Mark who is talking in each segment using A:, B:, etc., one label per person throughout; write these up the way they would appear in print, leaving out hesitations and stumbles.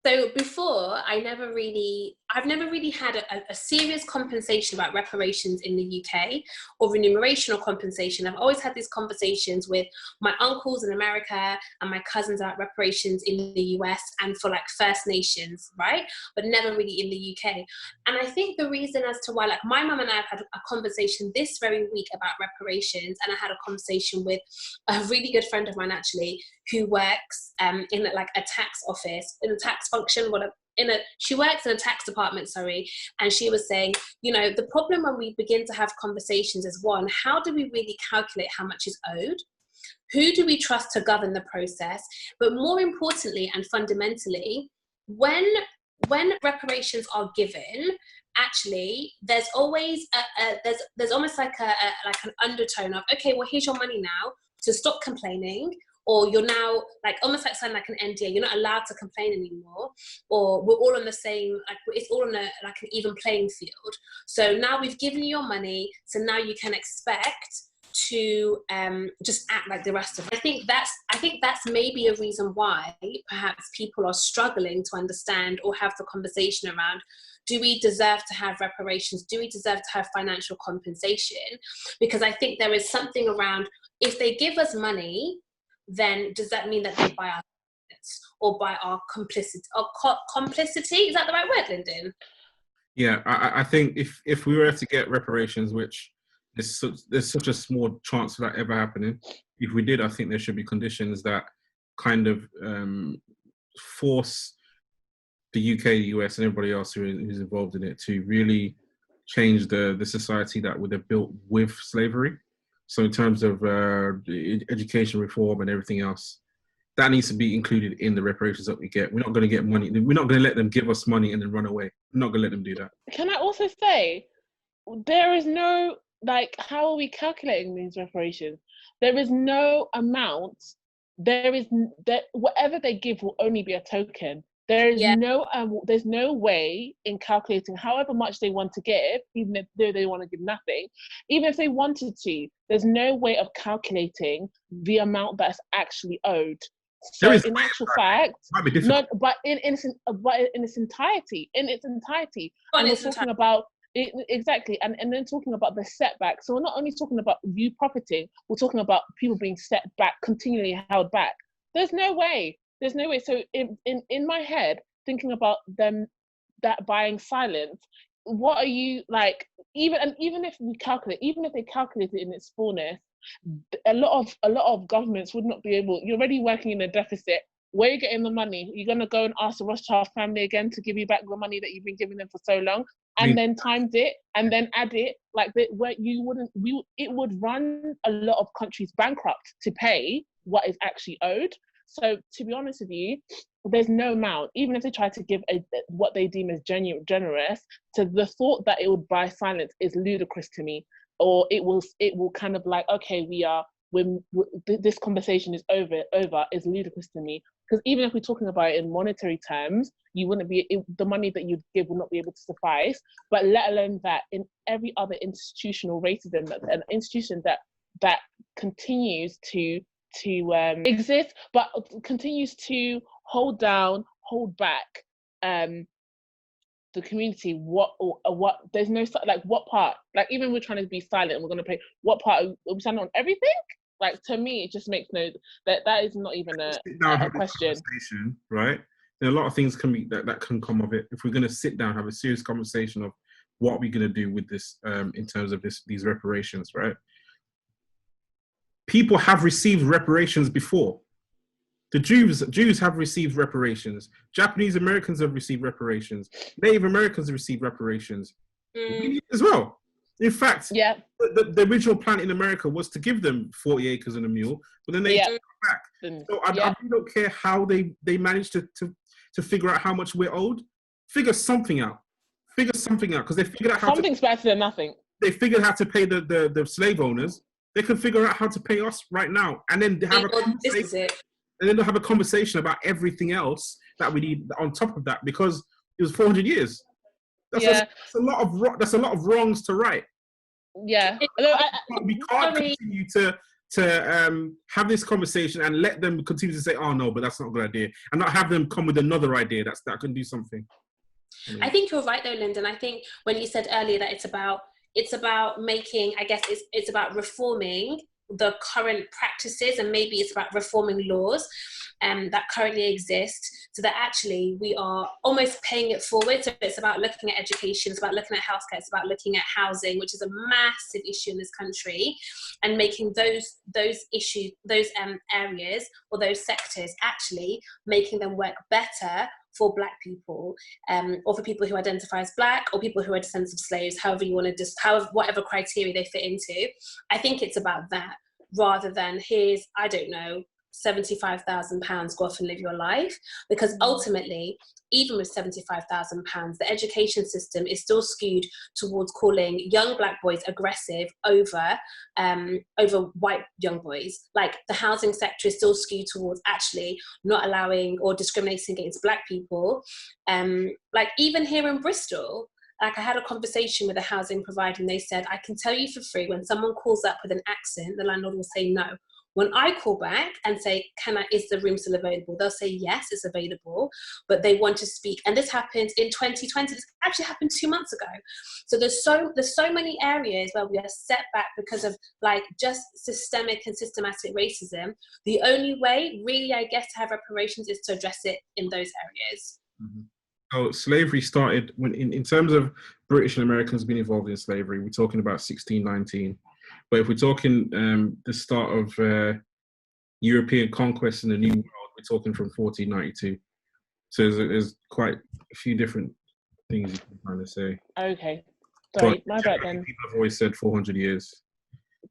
A: So before, I've never really had a serious conversation about reparations in the UK, or remuneration or compensation. I've always had these conversations with my uncles in America and my cousins about reparations in the US and for like First Nations, right? But never really in the UK. And I think the reason as to why, like my mum and I have had a conversation this very week about reparations, and I had a conversation with a really good friend of mine actually, who works in like a tax office, in a tax function, she works in a tax department, sorry, and she was saying, you know, the problem when we begin to have conversations is, one, how do we really calculate how much is owed? Who do we trust to govern the process? But more importantly and fundamentally, when reparations are given, actually there's always there's almost like like an undertone of, okay, well, here's your money now, to stop complaining, or you're now like almost like signing like an NDA, you're not allowed to complain anymore, or we're all on the same, like it's all on a like an even playing field. So now we've given you your money, so now you can expect to just act like the rest of us. I think that's maybe a reason why perhaps people are struggling to understand or have the conversation around, do we deserve to have reparations? Do we deserve to have financial compensation? Because I think there is something around, if they give us money, then does that mean that they buy our assets or buy our complicity? Complicity? Is that the right word, Lyndon?
B: Yeah, I think if we were to get reparations, which there's such a small chance of that ever happening, if we did, I think there should be conditions that kind of force the UK, the US, and everybody else who's involved in it to really change the society that would have built with slavery. So in terms of education reform and everything else, that needs to be included in the reparations that we get. We're not going to get money. We're not going to let them give us money and then run away. We're not going to let them do that.
C: Can I also say, there is no, like, how are we calculating these reparations? There is no amount. Whatever they give will only be a token. There is there's no way in calculating however much they want to give, even if they want to give nothing. Even if they wanted to, there's no way of calculating the amount that's actually owed. So in actual fact, not, but in its entirety, and we're talking about it, exactly, and then talking about the setback. So we're not only talking about you profiting, we're talking about people being set back, continually held back. There's no way. So in my head, thinking about them that buying silence, what are you like? Even if they calculate it in its fullness, a lot of governments would not be able. You're already working in a deficit. Where are you getting the money? You're gonna go and ask the Rothschild family again to give you back the money that you've been giving them for so long, and then times it and then add it like that, where it would run a lot of countries bankrupt to pay what is actually owed. So to be honest with you, there's no amount, even if they try to give what they deem as generous, to the thought that it would buy silence is ludicrous to me. Or it will kind of like, okay, this conversation is over is ludicrous to me. Because even if we're talking about it in monetary terms, the money that you'd give will not be able to suffice. But let alone that, in every other institutional racism, an institution that continues to exist, but continues to hold back the community. What there's no, like, what part, like, even we're trying to be silent and we're going to pay, what part are we silent on everything? Like, to me, it just makes that is not even a question,
B: right? There are a lot of things that can come of it if we're going to sit down, have a serious conversation of what are we going to do with this in terms of these reparations, right? People have received reparations before. The Jews have received reparations. Japanese Americans have received reparations. Native Americans have received reparations as well. In fact, the original plan in America was to give them 40 acres and a mule, but then they took it back. So I don't care how they managed to figure out how much we're owed. Figure something out, because they figured out how
C: something's better than nothing.
B: They figured out how to pay the slave owners. They can figure out how to pay us right now, and then have a conversation. And then they'll have a conversation about everything else that we need on top of that, because it was 400 years. That's a lot of wrongs to right.
C: Yeah,
B: we can't continue to to have this conversation and let them continue to say, "Oh no, but that's not a good idea," and not have them come with another idea that can do something.
A: I think you're right though, Lyndon. I think when you said earlier that it's about making, I guess it's about reforming the current practices, and maybe it's about reforming laws that currently exist, so that actually we are almost paying it forward. So it's about looking at education, it's about looking at healthcare, it's about looking at housing, which is a massive issue in this country, and making those issues, those areas or those sectors, actually making them work better for Black people, or for people who identify as Black, or people who are descendants of slaves, however you want to, whatever criteria they fit into. I think it's about that, rather than here's, I don't know, £75,000, go off and live your life. Because ultimately, even with £75,000, the education system is still skewed towards calling young Black boys aggressive over white young boys. Like, the housing sector is still skewed towards actually not allowing or discriminating against Black people. Like, even here in Bristol, like, I had a conversation with a housing provider, and they said, I can tell you for free, when someone calls up with an accent, the landlord will say no. When I call back and say, is the room still available? They'll say, yes, it's available, but they want to speak. And this happened in 2020. This actually happened 2 months ago. So there's so many areas where we are set back because of, like, just systemic and systematic racism. The only way, really, I guess, to have reparations is to address it in those areas.
B: Mm-hmm. So slavery started when, in terms of British and Americans being involved in slavery, we're talking about 1619. But if we're talking the start of European conquest in the New World, we're talking from 1492. So there's quite a few different things you can kind of say.
C: Okay. Sorry, my bad then.
B: People have always said 400 years.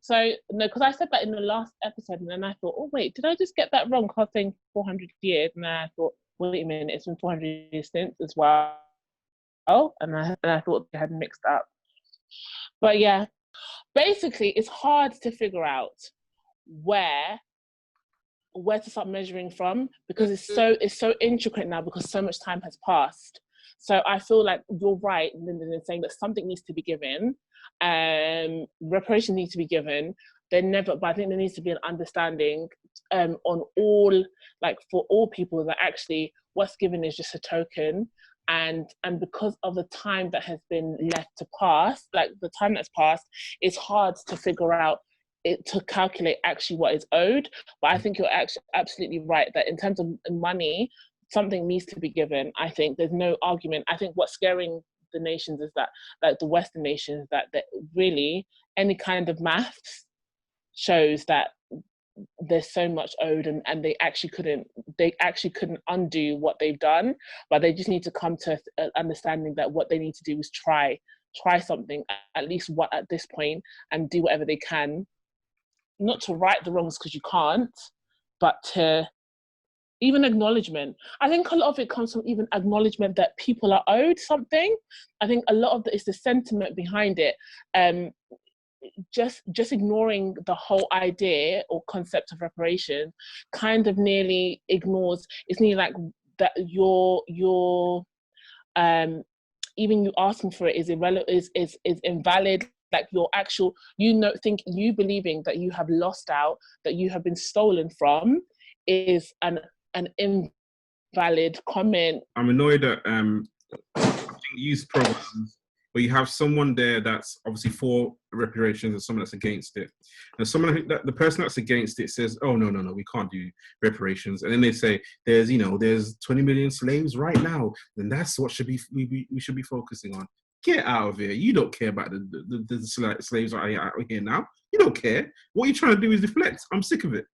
C: So, no, because I said that in the last episode, and then I thought, oh wait, did I just get that wrong? Because I was saying 400 years, and then I thought, wait a minute, it's been 400 years since as well. And I thought they had mixed up. But yeah, basically, it's hard to figure out where to start measuring from, because it's so intricate now, because so much time has passed. So I feel like you're right, Lyndon, in saying that something needs to be given, reparations need to be given. But I think there needs to be an understanding on all, like, for all people, that actually what's given is just a token. And because of the time that has been left to pass, like the time that's passed, it's hard to figure out to calculate actually what is owed. But I think you're actually absolutely right that in terms of money, something needs to be given. I think there's no argument. I think what's scaring the nations is that, like the Western nations, that really any kind of maths shows that there's so much owed, and they actually couldn't undo what they've done, but they just need to come to understanding that what they need to do is try something, at least what at this point, and do whatever they can, not to right the wrongs, because you can't, but to even acknowledgement. I think a lot of it comes from even acknowledgement that people are owed something. I think a lot of it's the sentiment behind it. Just ignoring the whole idea or concept of reparation kind of nearly ignores, it's nearly like that you're even you asking for it is irrelevant, is invalid. Like your actual, you believing that you have lost out, that you have been stolen from, is an invalid comment. I'm
B: annoyed at youth programs where you have someone there that's obviously for reparations and someone that's against it. And the person that's against it says, oh, no, we can't do reparations. And then they say, there's 20 million slaves right now, and that's what we should be focusing on. Get out of here. You don't care about the slaves right out here now. You don't care. What you're trying to do is deflect. I'm sick of it.